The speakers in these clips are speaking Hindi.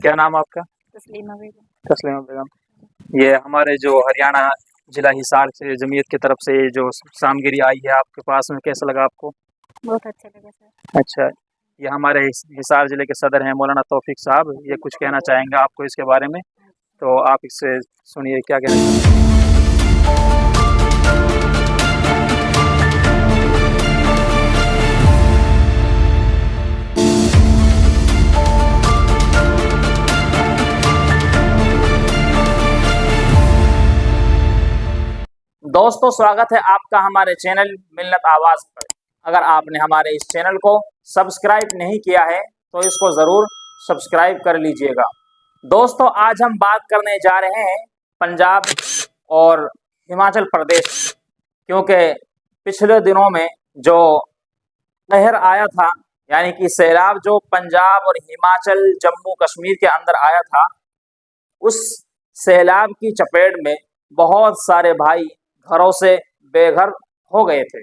क्या नाम आपका? तस्लीमा बेगम। तस्लीमा बेगम। ये हमारे जो हरियाणा जिला हिसार से जमीयत की तरफ से जो सामगिरी आई है आपके पास में, कैसा लगा आपको? बहुत अच्छा लगा सर। अच्छा, ये हमारे हिसार जिले के सदर हैं मौलाना तौफीक साहब, ये कुछ कहना चाहेंगे आपको इसके बारे में, तो आप इससे सुनिए क्या कहना चाहेंगे। दोस्तों, स्वागत है आपका हमारे चैनल मिल्लत आवाज पर। अगर आपने हमारे इस चैनल को सब्सक्राइब नहीं किया है तो इसको ज़रूर सब्सक्राइब कर लीजिएगा। दोस्तों, आज हम बात करने जा रहे हैं पंजाब और हिमाचल प्रदेश, क्योंकि पिछले दिनों में जो कहर आया था, यानी कि सैलाब जो पंजाब और हिमाचल जम्मू कश्मीर के अंदर आया था, उस सैलाब की चपेट में बहुत सारे भाई घरों से बेघर हो गए थे।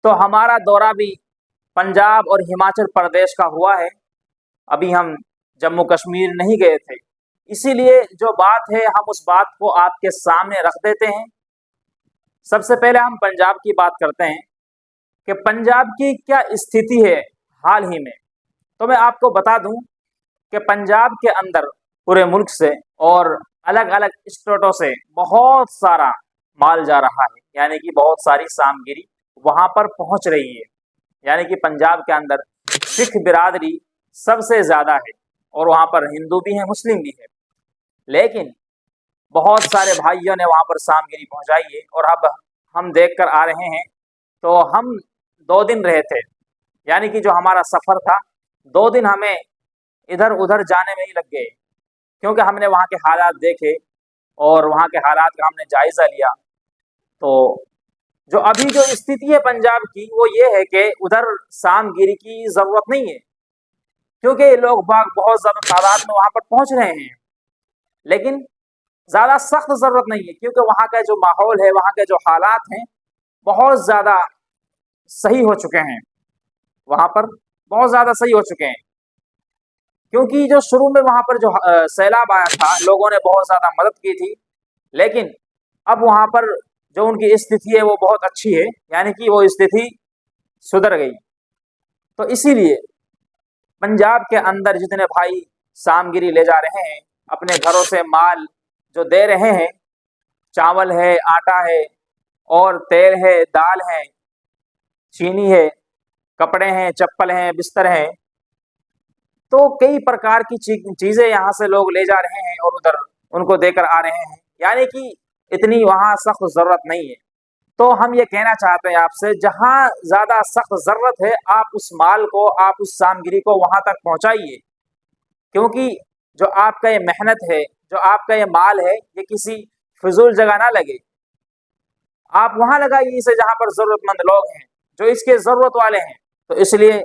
तो हमारा दौरा भी पंजाब और हिमाचल प्रदेश का हुआ है। अभी हम जम्मू कश्मीर नहीं गए थे, इसीलिए जो बात है हम उस बात को आपके सामने रख देते हैं। सबसे पहले हम पंजाब की बात करते हैं कि पंजाब की क्या स्थिति है हाल ही में। तो मैं आपको बता दूं कि पंजाब के अंदर पूरे मुल्क से और अलग अलग स्टेटों से बहुत सारा माल जा रहा है, यानी कि बहुत सारी सामग्री वहां पर पहुंच रही है। यानी कि पंजाब के अंदर सिख बिरादरी सबसे ज़्यादा है और वहां पर हिंदू भी हैं, मुस्लिम भी है, लेकिन बहुत सारे भाइयों ने वहां पर सामग्री पहुंचाई है और अब हम देख कर आ रहे हैं। तो हम 2 दिन रहे थे, यानी कि जो हमारा सफ़र था 2 दिन हमें इधर उधर जाने में ही लग गए, क्योंकि हमने वहाँ के हालात देखे और वहाँ के हालात का हमने जायज़ा लिया। तो जो अभी जो स्थिति है पंजाब की वो ये है कि उधर सामगिरी की ज़रूरत नहीं है, क्योंकि लोग बाग बहुत ज़्यादा तादाद में वहाँ पर पहुँच रहे हैं, लेकिन ज़्यादा सख्त ज़रूरत नहीं है, क्योंकि वहाँ का जो माहौल है, वहाँ के जो हालात हैं बहुत ज़्यादा सही हो चुके हैं। वहाँ पर बहुत ज़्यादा सही हो चुके हैं, क्योंकि जो शुरू में वहाँ पर जो सैलाब आया था लोगों ने बहुत ज़्यादा मदद की थी, लेकिन अब वहाँ पर जो उनकी स्थिति है वो बहुत अच्छी है, यानी कि वो स्थिति सुधर गई। तो इसीलिए पंजाब के अंदर जितने भाई सामग्री ले जा रहे हैं, अपने घरों से माल जो दे रहे हैं, चावल है, आटा है और तेल है, दाल है, चीनी है, कपड़े हैं, चप्पल हैं, बिस्तर हैं, तो कई प्रकार की चीज़ें यहाँ से लोग ले जा रहे हैं और उधर उनको देकर आ रहे हैं, यानी कि इतनी वहाँ सख्त ज़रूरत नहीं है। तो हम ये कहना चाहते हैं आपसे, जहाँ ज़्यादा सख्त ज़रूरत है आप उस माल को, आप उस सामग्री को वहाँ तक पहुँचाइए, क्योंकि जो आपका ये मेहनत है, जो आपका ये माल है, ये किसी फिजूल जगह ना लगे। आप वहाँ लगाइए इसे जहाँ पर ज़रूरतमंद लोग हैं, जो इसके ज़रूरत वाले हैं। तो इसलिए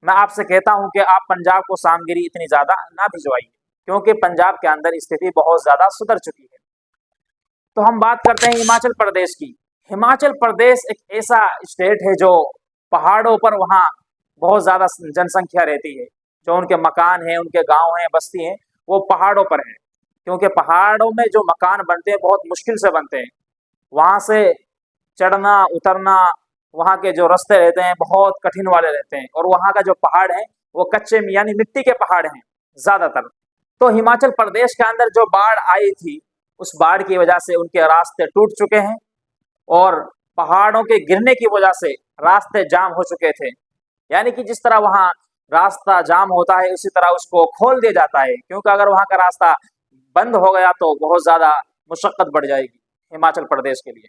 मैं आपसे कहता हूँ कि आप पंजाब को सामग्री इतनी ज़्यादा ना भिजवाइए, क्योंकि पंजाब के अंदर स्थिति बहुत ज़्यादा सुधर चुकी है। तो हम बात करते हैं हिमाचल प्रदेश की। हिमाचल प्रदेश एक ऐसा स्टेट है जो पहाड़ों पर वहाँ बहुत ज़्यादा जनसंख्या रहती है, जो उनके मकान हैं, उनके गांव हैं, बस्ती हैं, वो पहाड़ों पर हैं, क्योंकि पहाड़ों में जो मकान बनते हैं बहुत मुश्किल से बनते हैं। वहाँ से चढ़ना उतरना, वहाँ के जो रास्ते रहते हैं बहुत कठिन वाले रहते हैं, और वहाँ का जो पहाड़ है वो कच्चे यानी मिट्टी के पहाड़ हैं ज़्यादातर। तो हिमाचल प्रदेश के अंदर जो बाढ़ आई थी, उस बाढ़ की वजह से उनके रास्ते टूट चुके हैं और पहाड़ों के गिरने की वजह से रास्ते जाम हो चुके थे। यानी कि जिस तरह वहाँ रास्ता जाम होता है उसी तरह उसको खोल दिया जाता है, क्योंकि अगर वहाँ का रास्ता बंद हो गया तो बहुत ज़्यादा मुशक्क़त बढ़ जाएगी हिमाचल प्रदेश के लिए।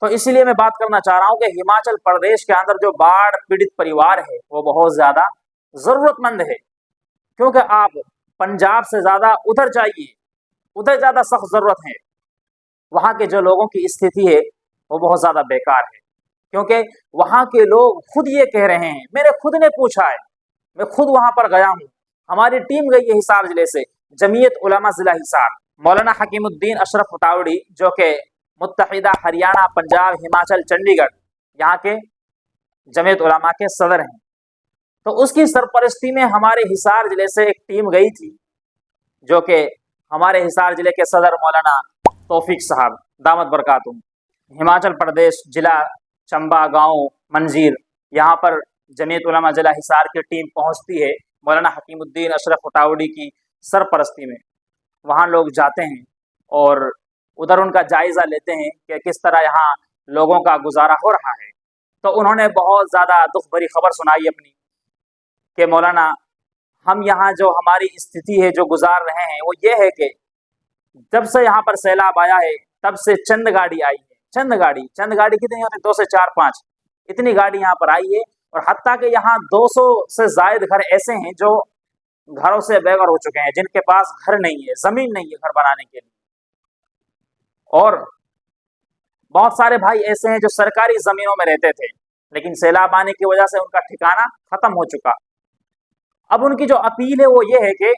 तो इसीलिए मैं बात करना चाह रहा हूँ कि हिमाचल प्रदेश के अंदर जो बाढ़ पीड़ित परिवार है वो बहुत ज़्यादा ज़रूरतमंद है, क्योंकि आप पंजाब से ज़्यादा उधर जाइए, उधर ज़्यादा सख्त ज़रूरत है। वहाँ के जो लोगों की स्थिति है वो बहुत ज़्यादा बेकार है, क्योंकि वहाँ के लोग खुद ये कह रहे हैं, मैंने खुद ने पूछा है, मैं खुद वहाँ पर गया हूँ, हमारी टीम गई है हिसार ज़िले से, जमीयत उलमा ज़िला हिसार, मौलाना हकीमुद्दीन अशरफ तावड़ी जो कि मुत्तहिदा हरियाणा, पंजाब, हिमाचल, चंडीगढ़ यहाँ के जमीयत उलमा के सदर हैं। तो उसकी सरपरस्ती में हमारे हिसार ज़िले से एक टीम गई थी जो कि हमारे हिसार जिले के सदर मौलाना तौफीक साहब दामद बरकातुहू, हिमाचल प्रदेश जिला चंबा गांव मंजीर, यहाँ पर जमीयत उलमा जिला हिसार की टीम पहुंचती है मौलाना हकीमुद्दीन अशरफ उटावड़ी की सरपरस्ती में। वहाँ लोग जाते हैं और उधर उनका जायज़ा लेते हैं कि किस तरह यहाँ लोगों का गुजारा हो रहा है। तो उन्होंने बहुत ज़्यादा दुख भरी खबर सुनाई अपनी कि मौलाना, हम यहाँ जो हमारी स्थिति है जो गुजार रहे हैं वो ये है कि जब से यहाँ पर सैलाब आया है तब से चंद गाड़ी आई है, चंद गाड़ी कितनी होती है, 2 से 4-5 इतनी गाड़ी यहाँ पर आई है। और हत्ता कि यहाँ 200 से जायद घर ऐसे हैं जो घरों से बेघर हो चुके हैं, जिनके पास घर नहीं है, जमीन नहीं है घर बनाने के लिए। और बहुत सारे भाई ऐसे हैं जो सरकारी जमीनों में रहते थे, लेकिन सैलाब आने की वजह से उनका ठिकाना खत्म हो चुका। अब उनकी जो अपील है वो ये है कि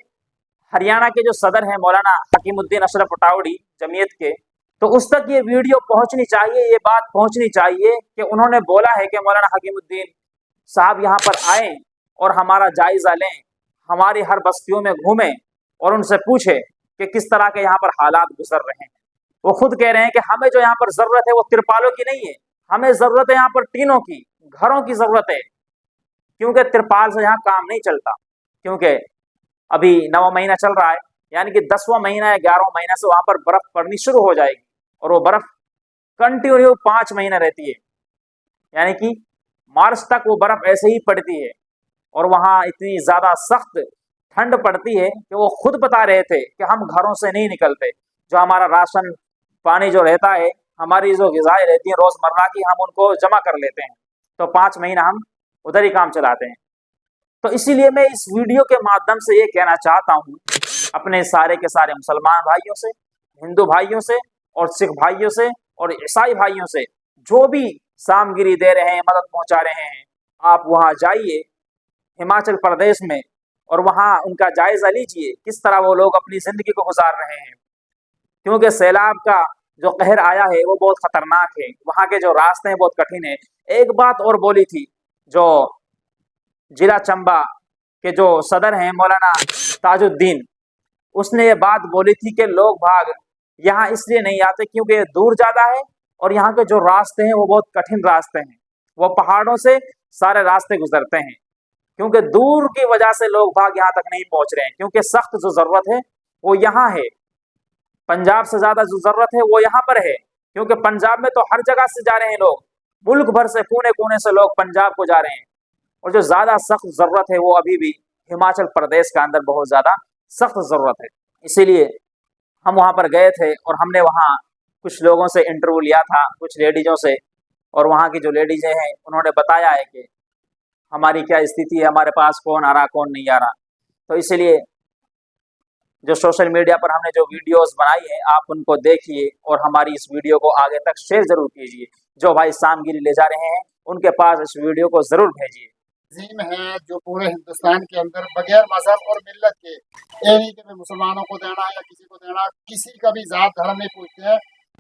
हरियाणा के जो सदर हैं मौलाना हकीमुद्दीन अशरफ उटावड़ी जमीयत के, तो उस तक ये वीडियो पहुंचनी चाहिए, ये बात पहुंचनी चाहिए कि उन्होंने बोला है कि मौलाना हकीमुद्दीन साहब यहाँ पर आए और हमारा जायजा लें, हमारी हर बस्तियों में घूमें और उनसे पूछे कि किस तरह के यहाँ पर हालात गुजर रहे हैं। वो खुद कह रहे हैं कि हमें जो यहाँ पर जरूरत है वो तिरपालों की नहीं है, हमें जरूरत है यहाँ पर टीनों की, घरों की जरूरत है, क्योंकि तिरपाल से यहाँ काम नहीं चलता। क्योंकि अभी 9वां महीना चल रहा है, यानी कि 10वां महीना या 11वां महीना से वहां पर बर्फ पड़नी शुरू हो जाएगी और वो बर्फ कंटिन्यू 5 महीने रहती है, यानी कि मार्च तक वो बर्फ ऐसे ही पड़ती है। और वहाँ इतनी ज्यादा सख्त ठंड पड़ती है कि वो खुद बता रहे थे कि हम घरों से नहीं निकलते, जो हमारा राशन पानी जो रहता है, हमारी जो ग़िज़ाएं रहती हैं रोजमर्रा की, हम उनको जमा कर लेते हैं, तो 5 महीना हम उधर ही काम चलाते हैं। तो इसीलिए मैं इस वीडियो के माध्यम से ये कहना चाहता हूँ अपने सारे के सारे मुसलमान भाइयों से, हिंदू भाइयों से और सिख भाइयों से और ईसाई भाइयों से, जो भी सामग्री दे रहे हैं, मदद पहुंचा रहे हैं, आप वहां जाइए हिमाचल प्रदेश में और वहां उनका जायजा लीजिए किस तरह वो लोग अपनी जिंदगी को गुजार रहे हैं। क्योंकि सैलाब का जो कहर आया है वो बहुत खतरनाक है, वहां के जो रास्ते हैं बहुत कठिन है। एक बात और बोली थी जो जिला चंबा के जो सदर हैं मौलाना ताजुद्दीन, उसने ये बात बोली थी कि लोग भाग यहाँ इसलिए नहीं आते क्योंकि दूर ज़्यादा है और यहाँ के जो रास्ते हैं वो बहुत कठिन रास्ते हैं, वो पहाड़ों से सारे रास्ते गुजरते हैं। क्योंकि दूर की वजह से लोग भाग यहाँ तक नहीं पहुँच रहे हैं, क्योंकि सख्त जो ज़रूरत है वो यहाँ है। पंजाब से ज़्यादा जो ज़रूरत है वो यहाँ पर है, क्योंकि पंजाब में तो हर जगह से जा रहे हैं लोग, मुल्क भर से कोने कोने से लोग पंजाब को जा रहे हैं। और जो ज़्यादा सख्त ज़रूरत है वो अभी भी हिमाचल प्रदेश के अंदर बहुत ज़्यादा सख्त ज़रूरत है। इसीलिए हम वहाँ पर गए थे और हमने वहाँ कुछ लोगों से इंटरव्यू लिया था, कुछ लेडीज़ों से, और वहाँ की जो लेडीज़ें हैं उन्होंने बताया है कि हमारी क्या स्थिति है, हमारे पास कौन आ रहा कौन नहीं आ रहा। तो इसीलिए जो सोशल मीडिया पर हमने जो वीडियोस बनाई है आप उनको देखिए और हमारी इस वीडियो को आगे तक शेयर ज़रूर कीजिए। जो भाई सामगिरी ले जा रहे हैं उनके पास इस वीडियो को ज़रूर भेजिए। तंजीम है जो पूरे हिंदुस्तान के अंदर बगैर मजहब और मिल्लत के, ये नहीं कि मैं मुसलमानों को देना या किसी को देना, किसी का भी जात धर्म नहीं पूछते हैं।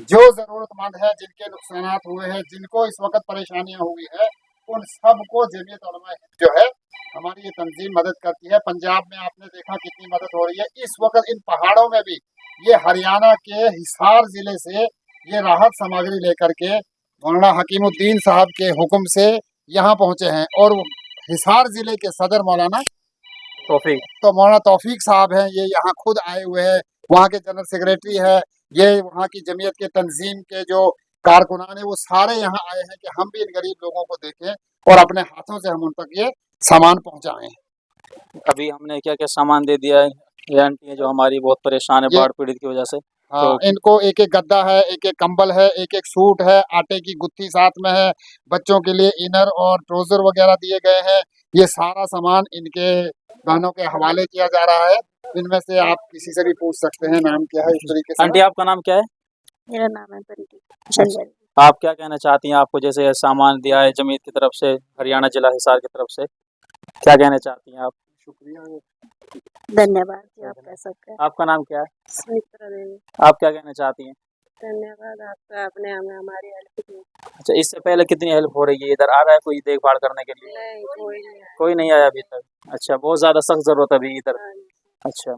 जो ज़रूरतमंद है, जिनके नुकसानात हुए हैं, जिनको इस वक्त परेशानियां हुई है, उन सबको जमीयत उलमा हिंद जो है हमारी ये तंजीम मदद करती है। पंजाब में आपने देखा कितनी मदद हो रही है। इस वक्त इन पहाड़ों में भी ये हरियाणा के हिसार ज़िले से ये राहत सामग्री लेकर के मौलाना हकीमुद्दीन साहब के हुक्म से यहाँ पहुँचे हैं। और हिसार ज़िले के सदर मौलाना तौफीक साहब हैं, ये यहाँ खुद आए हुए हैं। वहाँ के जनरल सेक्रेटरी है, ये वहाँ की जमीयत के तंजीम के जो कारकुनान है वो सारे यहाँ आए हैं कि हम भी इन गरीब लोगों को देखें और अपने हाथों से हम उन तक ये सामान पहुँचाएं। अभी हमने क्या क्या सामान दे दिया है, ये आंटी है जो हमारी बहुत परेशान है बाढ़ पीड़ित की वजह से। हाँ, तो इनको एक एक गद्दा है, एक एक कंबल है, एक एक सूट है, आटे की गुत्थी साथ में है, बच्चों के लिए इनर और ट्राउजर वगैरह दिए गए हैं। ये सारा सामान इनके बहनों के हवाले किया जा रहा है। इनमें से आप किसी से भी पूछ सकते हैं नाम क्या है, इस तरीके से। आंटी आपका नाम क्या है? मेरा नाम है बंटी। आप क्या कहना चाहती हैं? आपको जैसे सामान दिया है जमीयत की तरफ से, हरियाणा जिला हिसार की तरफ से, क्या कहना चाहती हैं आप? शुक्रिया, धन्यवाद जी आपका सबका। आपका नाम क्या है? सुमित्रा देवी। आप क्या कहना चाहती हैं? धन्यवाद आपका, आपने हमें हमारी हेल्प की। अच्छा, इससे पहले कितनी हेल्प हो रही है? इधर आ रहा है कोई देखभाल करने के लिए? नहीं, कोई नहीं आया। कोई नहीं आया अभी तक। अच्छा, बहुत ज़्यादा सख्त ज़रूरत है अभी इधर। हाँ जी। अच्छा।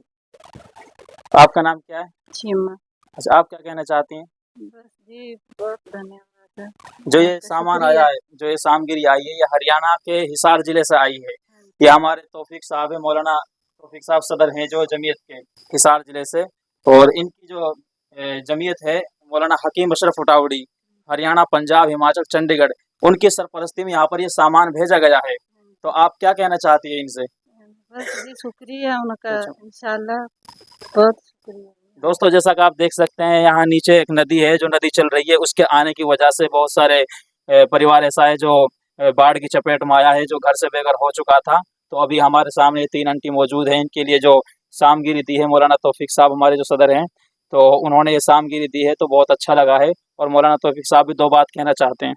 आपका नाम क्या है? सीमा। अच्छा, आप क्या कहना चाहती हैं? बस जी, बहुत धन्यवाद है। जो ये आपका सामान शुक्रिया। आया है, जो ये सामग्री आई है, ये हरियाणा के हिसार जिले से आई है। ये हमारे तौफीक साहब है, मौलाना तौफीक साहब सदर हैं जो जमीयत के हिसार जिले से, और इनकी जो जमीयत है मौलाना हकीम अशरफ उटावड़ी, हरियाणा, पंजाब, हिमाचल, चंडीगढ़, उनकी सरपरस्ती में यहाँ पर ये सामान भेजा गया है। तो आप क्या कहना चाहती है इनसे? बस जी, शुक्रिया उनका। अच्छा। इंशाल्लाह बहुत शुक्रिया। दोस्तों, जैसा कि आप देख सकते हैं, यहाँ नीचे एक नदी है, जो नदी चल रही है, उसके आने की वजह से बहुत सारे परिवार ऐसा है जो बाढ़ की चपेट में आया है, जो घर से बेघर हो चुका था। तो अभी हमारे सामने 3 आंटी मौजूद हैं, इनके लिए जो सामगिरी दी है मौलाना तौफीक साहब हमारे जो सदर हैं, तो उन्होंने ये सामगिरी दी है, तो बहुत अच्छा लगा है। और मौलाना तौफीक साहब भी 2 बात कहना चाहते हैं।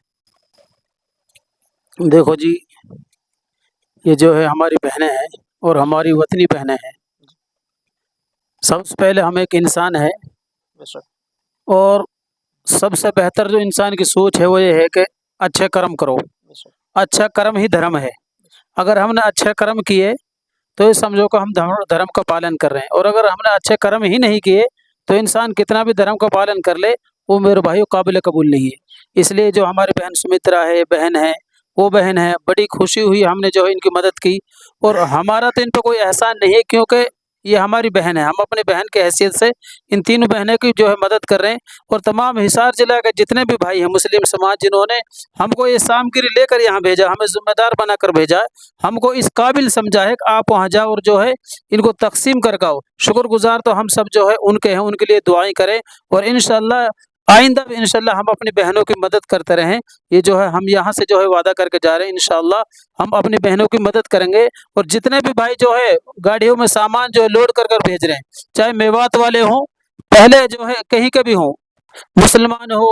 देखो जी, ये जो है हमारी बहनें हैं और हमारी वतनी बहनें हैं। सबसे पहले हम एक इंसान है, और सबसे बेहतर जो इंसान की सोच है वो ये है कि अच्छे कर्म करो। अच्छा कर्म ही धर्म है। अगर हमने अच्छे कर्म किए तो ये समझो कि हम धर्म का पालन कर रहे हैं, और अगर हमने अच्छे कर्म ही नहीं किए तो इंसान कितना भी धर्म का पालन कर ले, वो मेरे भाइयों काबिल कबूल नहीं है। इसलिए जो हमारी बहन सुमित्रा है, बहन है, वो बहन है, बड़ी खुशी हुई हमने जो है इनकी मदद की। और हमारा तो इन पर कोई एहसान नहीं है, क्योंकि ये हमारी बहन है। हम अपनी बहन के हैसियत से इन तीनों बहनों की जो है मदद कर रहे हैं। और तमाम हिसार जिला के जितने भी भाई हैं मुस्लिम समाज, जिन्होंने हमको ये सामग्री लेकर यहाँ भेजा, हमें जिम्मेदार बनाकर भेजा, हमको इस काबिल समझा है कि आप वहाँ जाओ और जो है इनको तकसीम कर आओ। शुक्रगुजार तो हम सब जो है उनके हैं, उनके लिए दुआएं करें। और इंशाल्लाह आइंदा भी इंशाल्लाह हम अपनी बहनों की मदद करते रहें। ये जो है हम यहाँ से जो है वादा करके जा रहे हैं, इंशाल्लाह हम अपनी बहनों की मदद करेंगे। और जितने भी भाई जो है गाड़ियों में सामान जो है लोड कर कर भेज रहे हैं, चाहे मेवात वाले हों, पहले जो है कहीं के भी हों, मुसलमान हो,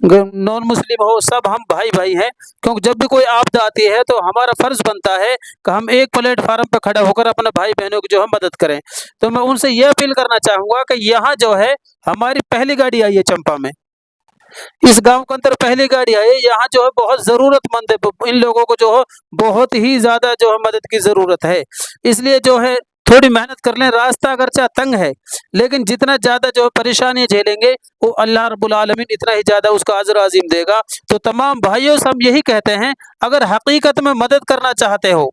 नॉन मुस्लिम हो, सब हम भाई भाई हैं। क्योंकि जब भी कोई आपदा आती है तो हमारा फर्ज बनता है कि हम एक प्लेटफार्म पर खड़ा होकर अपने भाई बहनों की जो है मदद करें। तो मैं उनसे यह अपील करना चाहूँगा कि यहाँ जो है हमारी पहली गाड़ी आई है चंपा में, इस गांव के अंदर पहली गाड़ी आई है। यहाँ जो है बहुत ज़रूरतमंद है, इन लोगों को जो है बहुत ही ज़्यादा जो है मदद की ज़रूरत है। इसलिए जो है थोड़ी मेहनत कर लें। रास्ता अगरचे तंग है, लेकिन जितना ज़्यादा जो है परेशानियाँ झेलेंगे वो अल्लाह रब्बुल आलमीन इतना ही ज़्यादा उसका अजर अजीम देगा। तो तमाम भाइयों से हम यही कहते हैं, अगर हकीकत में मदद करना चाहते हो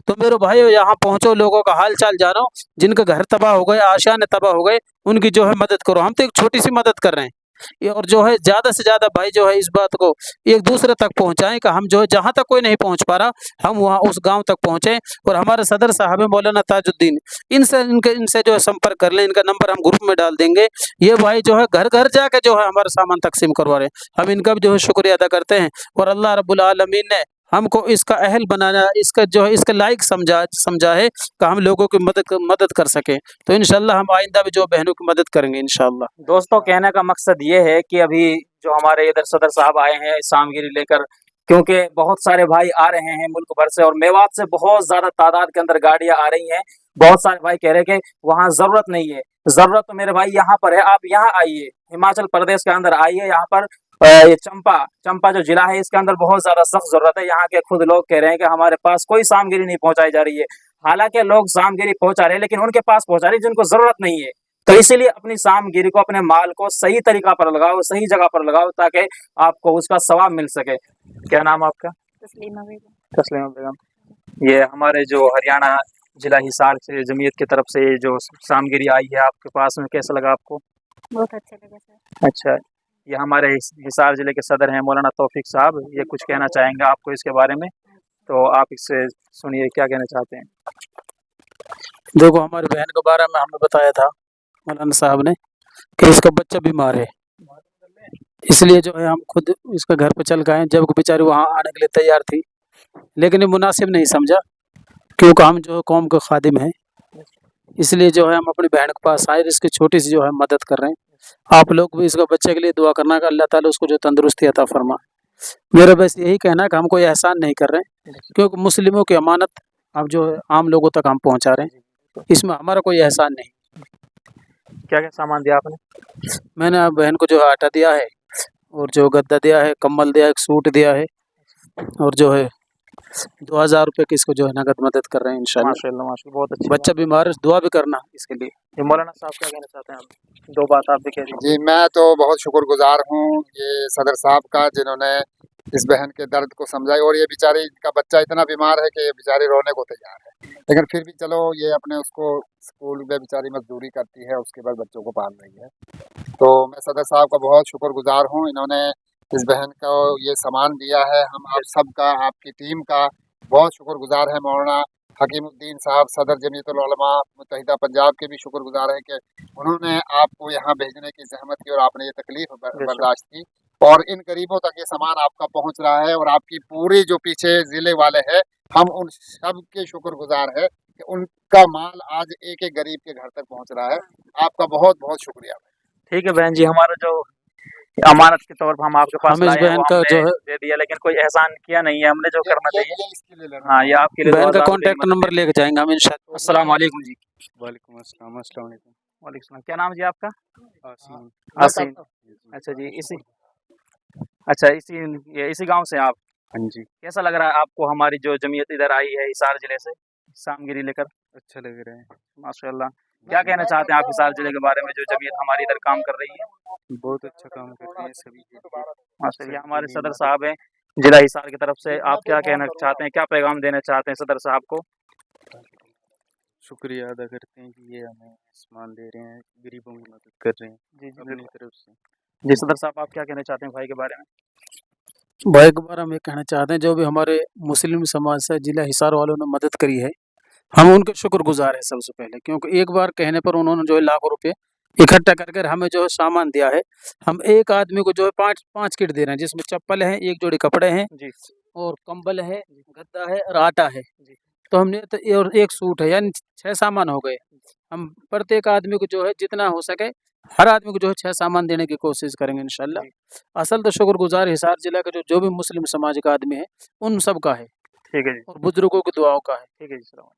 तो मेरे भाइयों यहाँ पहुँचो, लोगों का हाल चाल जानो, जिनके घर तबाह हो गए, आशान तबाह हो गए, उनकी जो है मदद करो। हम तो एक छोटी सी मदद कर रहे हैं, और जो है ज़्यादा से ज़्यादा भाई जो है इस बात को एक दूसरे तक पहुँचाएं कि हम जो है जहाँ तक कोई नहीं पहुँच पा रहा, हम वहाँ उस गांव तक पहुँचें। और हमारे सदर साहब मौलाना ताजुद्दीन, इनसे जो है संपर्क कर लें, इनका नंबर हम ग्रुप में डाल देंगे। ये भाई जो है घर घर जाके जो है हमारा सामान तकसीम करवा रहे हैं। हम इनका भी जो है शुक्रिया अदा करते हैं। और अल्लाह रब्बुल आलमीन ने हमको इसका अहल बनाना, इसका जो है इसके लायक समझा है कि हम लोगों की मदद कर सकें। तो इंशाल्लाह हम आइंदा भी जो बहनों की मदद करेंगे इंशाल्लाह। दोस्तों, कहने का मकसद ये है कि अभी जो हमारे इधर सदर साहब आए हैं सामगिरी लेकर, क्योंकि बहुत सारे भाई आ रहे हैं मुल्क भर से, और मेवात से बहुत ज़्यादा तादाद के अंदर गाड़ियाँ आ रही हैं। बहुत सारे भाई कह रहे हैं कि वहाँ ज़रूरत नहीं है। ज़रूरत तो मेरे भाई यहाँ पर है, आप यहाँ आइए, हिमाचल प्रदेश के अंदर आइए। यहाँ पर ये चंपा जो जिला है, इसके अंदर बहुत ज़्यादा सख्त ज़रूरत है। यहाँ के खुद लोग कह रहे हैं कि हमारे पास कोई सामगिरी नहीं पहुँचाई जा रही है। हालांकि लोग सामगिरी पहुँचा रहे हैं, लेकिन उनके पास पहुँचा रही है जिनको ज़रूरत नहीं है। तो इसीलिए अपनी सामगिरी को, अपने माल को सही तरीका पर लगाओ, सही जगह पर लगाओ, ताकि आपको उसका सवाब मिल सके। क्या नाम आपका? तस्लीमा बेगम। तस्लीमा बेगम। ये हमारे जो हरियाणा जिला हिसार से जमीयत की तरफ से जो सामगिरी आई है आपके पास में, कैसा लगा आपको? बहुत अच्छा लगा सर। अच्छा, ये हमारे हिसार जिले के सदर हैं मौलाना तौफीक साहब, ये कुछ कहना चाहेंगे आपको इसके बारे में, तो आप इससे सुनिए क्या कहना चाहते हैं। देखो, हमारी बहन के बारे में हमें बताया था मौलाना साहब ने कि इसका बच्चा बीमार है, इसलिए जो है हम खुद इसके घर पे चल गए, जब बेचारी वहाँ आने के लिए तैयार थी, लेकिन ये मुनासिब नहीं समझा, क्योंकि हम जो कौम के खादिम हैं। इसलिए जो है हम अपनी बहन के पास आए, इसकी छोटी सी जो है मदद कर रहे हैं। आप लोग भी इसका बच्चे के लिए दुआ करना कि अल्लाह ताला उसको जो तंदुरुस्ती अता फरमा। मेरा बस यही कहना है कि हम कोई एहसान नहीं कर रहे हैं, क्योंकि मुस्लिमों की अमानत अब जो है आम लोगों तक हम पहुँचा रहे हैं, इसमें हमारा कोई एहसान नहीं। क्या क्या सामान दिया आपने? मैंने बहन को जो है आटा दिया है, और जो गद्दा दिया है, कम्बल दिया है, एक सूट दिया है, और जो है 2000 रुपये की इसको जो है नगद मदद कर रहे हैं इंशाल्लाह। माशाल्लाह माशाल्लाह, बहुत अच्छी बच्चा बीमार है, दुआ भी करना इसके लिए। बात। ये मौलाना साहब क्या कहना चाहते हैं आप? 2 बात आप भी कह दीजिए। जी, मैं तो बहुत शुक्रगुजार हूँ ये सदर साहब का, जिन्होंने इस बहन के दर्द को समझा। और ये बेचारी, इनका बच्चा इतना बीमार है कि ये बेचारी रोने को तैयार है, लेकिन फिर भी चलो ये अपने उसको स्कूल में बेचारी मजदूरी करती है, उसके बाद बच्चों को पाल रही है। तो मैं सदर साहब का बहुत शुक्रगुजार हूँ, इन्होंने इस बहन को ये सामान दिया है। हम आप सबका, आपकी टीम का बहुत शुक्रगुजार है। मौलाना हकीमुद्दीन साहब सदर जमीयतुल उलमा मुत्तहिदा पंजाब के भी शुक्रगुजार हैं कि उन्होंने आपको यहाँ भेजने की जहमत की और आपने ये तकलीफ बर्दाश्त की, और इन गरीबों तक ये सामान आपका पहुँच रहा है। और आपकी पूरी जो पीछे ज़िले वाले हैं, हम उन सब के शुक्रगुजार है कि उनका माल आज एक एक गरीब के घर तक पहुँच रहा है। आपका बहुत बहुत शुक्रिया। ठीक है बहन जी, हमारा जो अमानत के तौर पर हम आपके पास हम इस लाए हैं बहन वो का हमने जो है दे दिया, लेकिन कोई एहसान किया नहीं है हमने जो करना चाहिए। ये इसके लिए लेना। हाँ, ये आपके लिए बहन का 2000 रुपए की कॉन्टैक्ट मदद नंबर है। लेके जाएंगे हम इंशाल्लाह। अस्सलाम वालेकुम जी। वालेकुम अस्सलाम, अस्सलाम वालेकुम। वालेकुम सलाम। क्या नाम जी आपका? आसिम। आसिम। अच्छा जी, इसी गांव से आप? हाँ जी, कैसा लग रहा है आपको हमारी जो जमीयत इधर आई है हिसार जिले से सामगिरी लेकर? अच्छा लग रहा है। माशाल्लाह। क्या कहना चाहते हैं आप हिसार जिले के बारे में, जो जमीयत हमारी इधर काम कर रही है? बहुत अच्छा काम कर रहे हैं सभी के लिए। माशाल्लाह, ये हमारे सदर साहब हैं जिला हिसार की तरफ से। आप क्या कहना चाहते हैं, क्या पैगाम देना चाहते हैं सदर साहब को? शुक्रिया अदा करते हैं कि ये हमें सामान दे रहे हैं, गरीबों की मदद कर रहे हैं जी जी अपनी तरफ से। जी सदर साहब, आप क्या कहना चाहते हैं भाई के बारे में? भाई के बारे में ये कहना चाहते हैं, जो भी हमारे मुस्लिम समाज से जिला हिसार वालों ने मदद करी है, हम उनके शुक्रगुजार हैं सबसे पहले, क्योंकि एक बार कहने पर उन्होंने जो है लाखों रुपए इकट्ठा कर हमें जो है सामान दिया है। हम एक आदमी को जो है 5 किट दे रहे हैं, जिसमें चप्पल है, एक जोड़ी कपड़े हैं जी और कंबल है, गद्दा है और आटा है। जी। तो हमने तो और एक सूट है, यानी 6 सामान हो गए। हम प्रत्येक आदमी को जो है जितना हो सके हर आदमी को जो है 6 सामान देने की कोशिश करेंगे इंशाल्लाह। असल तो शुक्रगुजार हिसार जिला के जो भी मुस्लिम समाज का आदमी है उन सब का है, ठीक है जी, और बुजुर्गों की दुआओं का है। ठीक है जी, सलाम।